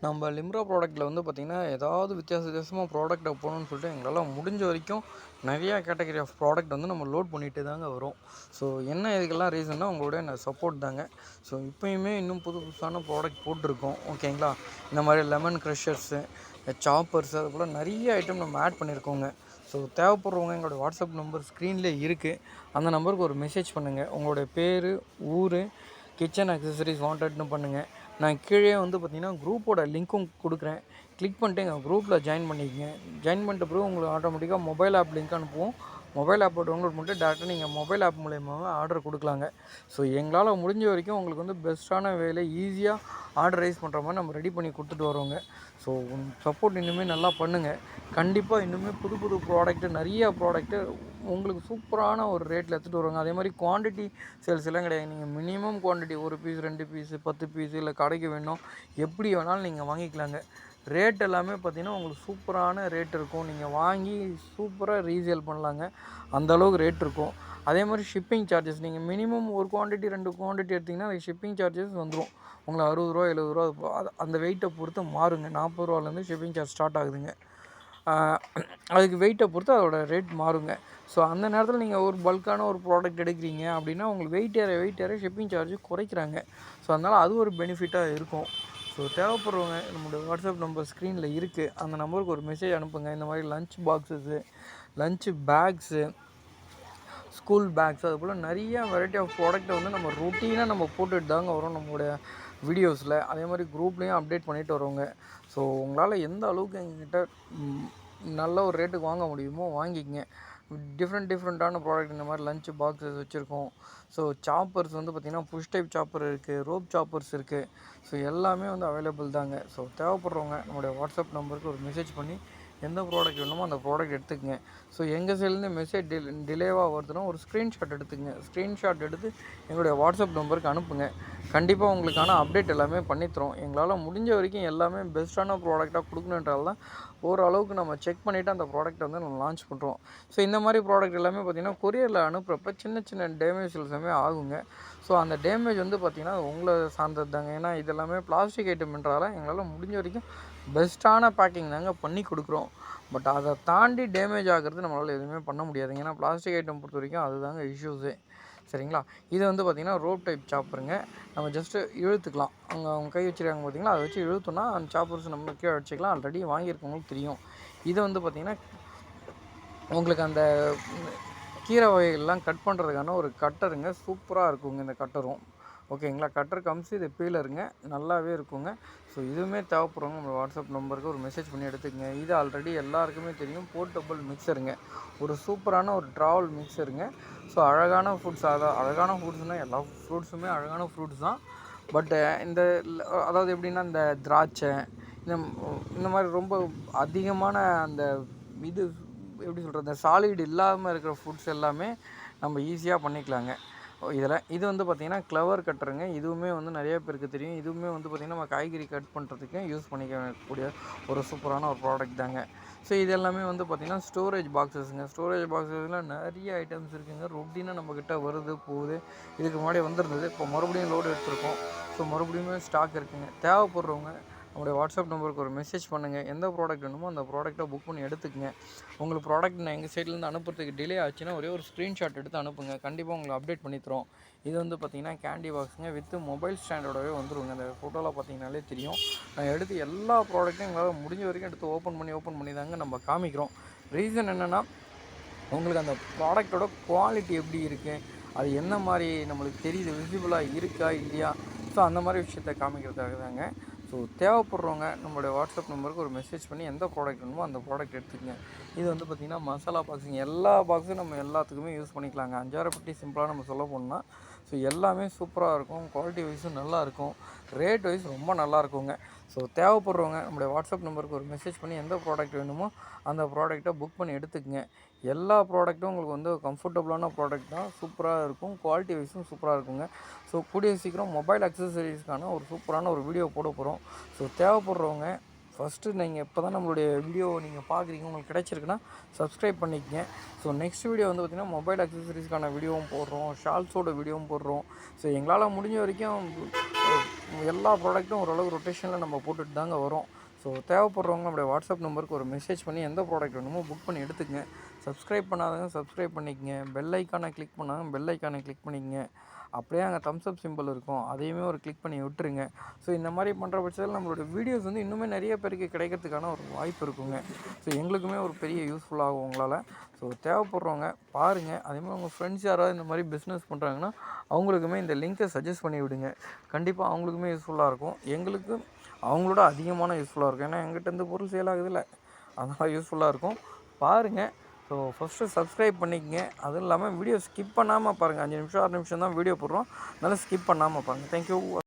நம்ம லிம்ரா ப்ராடக்ட்டில் வந்து பார்த்திங்கன்னா, ஏதாவது வித்தியாசமாக ப்ராடக்ட்டை போடணும்னு சொல்லிட்டு எங்களால் முடிஞ்ச வரைக்கும் நிறையா கேட்டகரி ஆஃப் ப்ராடக்ட் வந்து நம்ம லோட் பண்ணிகிட்டே தாங்க வரோம். ஸோ என்ன இதுக்கெல்லாம் ரீசன்னா உங்களுடைய சப்போர்ட் தாங்க. ஸோ இப்பயுமே இன்னும் புதுசான ப்ராடக்ட் போட்டிருக்கோம், ஓகேங்களா? இந்த மாதிரி லெமன் க்ரஷர்ஸு, சாப்பர்ஸு, அது போல் நிறைய ஐட்டம் நம்ம ஆட் பண்ணியிருக்கோங்க. ஸோ தேவைப்படுறவங்க எங்களோட வாட்ஸ்அப் நம்பர் ஸ்க்ரீன்லேயே இருக்குது. அந்த நம்பருக்கு ஒரு மெசேஜ் பண்ணுங்கள். உங்களுடைய பேர், ஊர், கிச்சன் அக்சசரிஸ் வாண்டட்னு பண்ணுங்கள். நான் கீழே வந்து பார்த்திங்கன்னா குரூப்போட லிங்க்கும் கொடுக்குறேன். கிளிக் பண்ணிட்டு எங்கள் குரூப்பில் ஜாயின் பண்ணிக்கங்க. ஜாயின் பண்ணிட்ட பிறகு உங்களுக்கு ஆட்டோமேட்டிக்காக மொபைல் ஆப் லிங்க் அனுப்புவோம். மொபைல் ஆப்பை டவுன்லோட் பண்ணிட்டு டேரெக்டாக நீங்கள் மொபைல் ஆப் மூலயமாவே ஆர்டர் கொடுக்கலாங்க. ஸோ எங்களால் முடிஞ்ச வரைக்கும் உங்களுக்கு வந்து பெஸ்ட்டான வேலை ஈஸியாக ஆர்டர் ரைஸ் பண்ணுற மாதிரி நம்ம ரெடி பண்ணி கொடுத்துட்டு வரோங்க. ஸோ சப்போர்ட் இன்னுமே நல்லா பண்ணுங்கள். கண்டிப்பாக இன்னுமே புது புது ப்ராடக்ட்டு, நிறைய ப்ராடக்ட்டு உங்களுக்கு சூப்பரான ஒரு ரேட்டில் எடுத்துகிட்டு வருவாங்க. அதே மாதிரி குவான்டிட்டி சேல்ஸ் எல்லாம் கிடையாது. நீங்கள் minimum quantity 1 piece, 2 piece, 10 piece, இல்லை கடைக்கு வேணும் எப்படி வேணாலும் நீங்கள் வாங்கிக்கலாங்க. ரேட் எல்லாமே பார்த்திங்கன்னா உங்களுக்கு சூப்பரான ரேட் இருக்கும். நீங்கள் வாங்கி சூப்பராக ரீசேல் பண்ணலாங்க. அந்தளவுக்கு ரேட் இருக்கும். அதே மாதிரி ஷிப்பிங் சார்ஜஸ் நீங்கள் மினிமம் ஒரு குவான்டிட்டி 2 குவான்டிட்டி எடுத்திங்கன்னா அதுக்கு ஷிப்பிங் சார்ஜஸ் வந்துடும். உங்களுக்கு ரூ. 60 ரூ. 70 அது அந்த வெயிட்டை பொறுத்து மாறுங்க. ரூ. 40 ஷிப்பிங் சார்ஜ் ஸ்டார்ட் ஆகுதுங்க. அதுக்கு வெயிட்டை பொறுத்து அதோட ரேட் மாறுங்க. ஸோ அந்த நேரத்தில் நீங்கள் ஒரு பல்கான ஒரு ப்ராடக்ட் எடுக்கிறீங்க அப்படின்னா உங்களுக்கு வெயிட் ஏற ஷிப்பிங் சார்ஜ் குறைக்கிறாங்க. ஸோ அதனால் அது ஒரு பெனிஃபிட்டாக இருக்கும். ஸோ தேவைப்படுறவங்க நம்மளுடைய வாட்ஸ்அப் நம்பர் ஸ்க்ரீனில் இருக்குது. அந்த நம்பருக்கு ஒரு மெசேஜ் அனுப்புங்க. இந்த மாதிரி lunch boxes, lunch bags, school bags, அது போல் நிறைய வெரைட்டி ஆஃப் ப்ராடக்ட்டை வந்து நம்ம ரொட்டீனாக நம்ம போட்டுட்டு தாங்க வரோம் நம்மளுடைய வீடியோஸில். அதே மாதிரி குரூப்லேயும் அப்டேட் பண்ணிட்டு வரோங்க. ஸோ உங்களால் எந்த அளவுக்கு எங்ககிட்ட நல்ல ஒரு ரேட்டுக்கு வாங்க முடியுமோ வாங்கிக்கங்க. டிஃப்ரெண்ட்டான ப்ராடக்ட் இந்த மாதிரி லஞ்ச் பாக்ஸஸ் வச்சுருக்கோம். ஸோ சாப்பர்ஸ் வந்து பார்த்திங்கன்னா புஷ் டைப் சாப்பர் இருக்குது, ரோப் சாப்பர்ஸ் இருக்குது. ஸோ எல்லாமே வந்து அவைலபிள் தாங்க. ஸோ தேவைப்படுறவங்க நம்மளுடைய வாட்ஸ்அப் நம்பருக்கு ஒரு மெசேஜ் பண்ணி எந்த ப்ராடக்ட் வேணுமோ அந்த ப்ராடக்ட் எடுத்துக்கங்க. ஸோ எங்கள் சைட்லேருந்து மெசேஜ் டிலேவாக வருதுன்னா ஒரு ஸ்க்ரீன்ஷாட் எடுத்துக்கங்க. ஸ்க்ரீன்ஷாட் எடுத்து எங்களுடைய வாட்ஸ்அப் நம்பருக்கு அனுப்புங்க. கண்டிப்பாக உங்களுக்கான அப்டேட் எல்லாமே பண்ணித்தரோம். எங்களால் முடிஞ்ச வரைக்கும் எல்லாமே பெஸ்ட்டான ப்ராடக்டாக கொடுக்கணுன்றால தான் ஓரளவுக்கு நம்ம செக் பண்ணிவிட்டு அந்த ப்ராடக்ட்டை வந்து நம்ம லான்ச் பண்ணுறோம். ஸோ இந்த மாதிரி ப்ராடக்ட் எல்லாமே பார்த்திங்கன்னா கொரியரில் அனுப்புகிறப்ப சின்ன சின்ன டேமேஜ் எல்லாமே ஆகுங்க. ஸோ அந்த டேமேஜ் வந்து பார்த்திங்கன்னா உங்களை சார்ந்தது தாங்க. ஏன்னா இதெல்லாமே பிளாஸ்டிக் ஐட்டம்ன்றால எங்களால் முடிஞ்ச வரைக்கும் பெஸ்ட்டான பேக்கிங் தாங்க பண்ணி கொடுக்குறோம். பட் அதை தாண்டி டேமேஜ் ஆகிறது நம்மளால் எதுவுமே பண்ண முடியாதுங்க. ஏன்னா பிளாஸ்டிக் ஐட்டம் பொறுத்த வரைக்கும் அதுதாங்க இஷ்யூஸே. சரிங்களா? இது வந்து பார்த்திங்கன்னா ரோப் டைப் சாப்பருங்க. நம்ம ஜஸ்ட்டு இழுத்துக்கலாம். அவங்க கை வச்சுருக்காங்க பார்த்திங்களா, அதை வச்சு இழுத்தோன்னா அந்த சாப்பர்ஸ் நம்ம கீழே அடிச்சிக்கலாம். ஆல்ரெடி வாங்கியிருக்கவங்களுக்கு தெரியும். இதை வந்து பார்த்திங்கன்னா உங்களுக்கு அந்த கீரை வகைகள்லாம் கட் பண்ணுறதுக்கான ஒரு கட்டருங்க. சூப்பராக இருக்குங்க இந்த கட்டரும். ஓகேங்களா? கட்டர் கம்ஸ் இது பீலருங்க. நல்லாவே இருக்குங்க. ஸோ இதுவுமே தேவைப்படுறவங்க நம்ம வாட்ஸ்அப் நம்பருக்கு ஒரு மெசேஜ் பண்ணி எடுத்துக்கங்க. இது ஆல்ரெடி எல்லாருக்குமே தெரியும். போர்ட்டபிள் மிக்சருங்க. ஒரு சூப்பரான ஒரு ட்ராவல் மிக்சருங்க. ஸோ அழகான ஃபுட்ஸ், அழகான ஃபுட்ஸ்னால் எல்லா ஃப்ரூட்ஸுமே அழகான ஃப்ரூட்ஸ் தான். பட்டு இந்த அதாவது எப்படின்னா இந்த திராட்சை, இந்த மாதிரி ரொம்ப அதிகமான அந்த இது எப்படி சொல்கிறது, இந்த சாலிட் இல்லாமல் இருக்கிற ஃபுட்ஸ் எல்லாமே நம்ம ஈஸியாக பண்ணிக்கலாங்க. இது வந்து பார்த்திங்கன்னா க்ளவர் கட்டருங்க. இதுவுமே வந்து நிறைய பேருக்கு தெரியும். இதுவுமே வந்து பார்த்திங்கன்னா நம்ம காய்கறி கட் பண்ணுறதுக்கு யூஸ் பண்ணிக்கக்கூடிய ஒரு சூப்பரான ஒரு ப்ராடக்ட் தாங்க. ஸோ இது எல்லாமே வந்து பார்த்திங்கன்னா ஸ்டோரேஜ் பாக்ஸஸுங்க. ஸ்டோரேஜ் பாக்ஸஸில் நிறைய ஐட்டம்ஸ் இருக்குதுங்க. ரொட்டீனாக நம்மக்கிட்ட வருது போகுது. இதுக்கு முன்னாடி வந்திருந்தது. இப்போ மறுபடியும் லோடு எடுத்திருக்கோம். ஸோ மறுபடியுமே ஸ்டாக் இருக்குதுங்க. தேவைப்படுறவங்க நம்மளுடைய வாட்ஸ்அப் நம்பருக்கு ஒரு மெசேஜ் பண்ணுங்கள். எந்த ப்ராடக்ட் வேணுமோ அந்த ப்ராடக்ட்டை புக் பண்ணி எடுத்துக்கங்க. உங்களுக்கு ப்ராடக்ட் நான் எங்கள் சைட்லேருந்து அனுப்புறதுக்கு டிலே ஆச்சுன்னா ஒரே ஒரு ஸ்க்ரீன்ஷாட் எடுத்து அனுப்புங்க. கண்டிப்பாக உங்களுக்கு அப்டேட் பண்ணி தரோம். இது வந்து பார்த்திங்கன்னா கேண்டி பாக்ஸுங்க வித் மொபைல் ஸ்டாண்டோடவே வந்துருங்க. அந்த ஃபோட்டோவில் பார்த்திங்கனாலே தெரியும். நான் எடுத்து எல்லா ப்ராடக்ட்டையும் எங்களால் முடிஞ்ச வரைக்கும் எடுத்து ஓப்பன் பண்ணி தாங்க நம்ம காமிக்கிறோம். ரீசன் என்னென்னா உங்களுக்கு அந்த ப்ராடக்டோட குவாலிட்டி எப்படி இருக்குது, அது என்ன மாதிரி நம்மளுக்கு தெரியுது, விசிபிளாக இருக்கா இல்லையா, ஸோ அந்த மாதிரி விஷயத்த காமிக்கிறதுக்காக தாங்க. ஸோ தேவைப்படுறவங்க நம்மளுடைய வாட்ஸ்அப் நம்பருக்கு ஒரு மெசேஜ் பண்ணி எந்த ப்ராடக்ட் வேணுமோ அந்த ப்ராடக்ட் எடுத்துக்கங்க. இது வந்து பார்த்திங்கன்னா மசாலா பாக்ஸுங்க. எல்லா பாக்ஸும் நம்ம எல்லாத்துக்குமே யூஸ் பண்ணிக்கலாங்க. 5,000 பட்டி சிம்பிளாக நம்ம சொல்ல போனால் ஸோ எல்லாமே சூப்பராக இருக்கும். குவாலிட்டி வைஸும் நல்லாயிருக்கும். ரேட் வைஸ் ரொம்ப நல்லாயிருக்குங்க. ஸோ தேவைப்படுறவங்க நம்மளுடைய வாட்ஸ்அப் நம்பருக்கு ஒரு மெசேஜ் பண்ணி எந்த ப்ராடக்ட் வேணுமோ அந்த ப்ராடக்ட்டை புக் பண்ணி எடுத்துக்கங்க. எல்லா ப்ராடக்ட்டும் உங்களுக்கு வந்து கம்ஃபர்டபுளான ப்ராடக்ட் தான். சூப்பராக இருக்கும். குவாலிட்டி வைஸும் சூப்பராக இருக்குங்க. ஸோ கூடிய சீக்கிரம் மொபைல் அக்சசரிஸ்க்கான ஒரு சூப்பரான ஒரு வீடியோ போட போகிறோம். ஸோ தேவைப்படுறவங்க ஃபஸ்ட்டு நீங்கள் இப்போ தான் நம்மளுடைய வீடியோ நீங்கள் பார்க்குறீங்க, உங்களுக்கு கிடைச்சிருக்குன்னா சப்ஸ்கிரைப் பண்ணிக்கங்க. ஸோ நெக்ஸ்ட் வீடியோ வந்து பார்த்திங்கன்னா மொபைல் அக்சசரிஸ்க்கான வீடியோவும் போடுறோம், ஷால்ஸோட வீடியோவும் போடுறோம். ஸோ எங்களால் முடிஞ்ச வரைக்கும் எல்லா ப்ராடக்ட்டும் ஓரளவு ரொட்டேஷனில் நம்ம போட்டுட்டு தாங்க வரோம். ஸோ தேவைப்படுறவங்க நம்மளுடைய வாட்ஸ்அப் நம்பருக்கு ஒரு மெசேஜ் பண்ணி எந்த ப்ராடக்ட் வேணுமோ புக் பண்ணி எடுத்துக்கங்க. சப்ஸ்கிரைப் பண்ணாதவங்க சப்ஸ்கிரைப் பண்ணிக்கங்க. பெல் ஐக்கானை கிளிக் பண்ணாதவங்க பெல் ஐக்கானை கிளிக் பண்ணிக்கங்க. அப்படியே அங்கே தம்ஸ் அப் சிம்பிள் இருக்கும், அதையுமே ஒரு கிளிக் பண்ணி விட்டுருங்க. ஸோ இந்த மாதிரி பண்ணுற பட்சத்தில் நம்மளோட வீடியோஸ் வந்து இன்னுமே நிறைய பேருக்கு கிடைக்கிறதுக்கான ஒரு வாய்ப்பு இருக்குங்க. ஸோ எங்களுக்குமே ஒரு பெரிய யூஸ்ஃபுல்லாகும் உங்களால். ஸோ தேவைப்படுறவங்க பாருங்கள். அதேமாதிரி உங்கள் ஃப்ரெண்ட்ஸ் யாராவது இந்த மாதிரி பிஸ்னஸ் பண்ணுறாங்கன்னா அவங்களுக்குமே இந்த லிங்க்கை சஜஸ்ட் பண்ணி விடுங்க. கண்டிப்பாக அவங்களுக்குமே யூஸ்ஃபுல்லாக இருக்கும், எங்களுக்கு அவங்களோட அதிகமான யூஸ்ஃபுல்லாக இருக்கும். ஏன்னா எங்கிட்ட இந்த பொருள் சேல் ஆகுதுல்ல, அதனால் யூஸ்ஃபுல்லாக இருக்கும். பாருங்கள். ஸோ ஃபஸ்ட்டு சப்ஸ்கிரைப் பண்ணிக்கங்க. அதுவும் இல்லாமல் வீடியோ ஸ்கிப் பண்ணாமல் பாருங்கள். 5 நிமிஷம் 6 நிமிஷம் தான் வீடியோ போடுறோம், அதனால் ஸ்கிப் பண்ணாமல் பாருங்கள். தேங்க்யூ.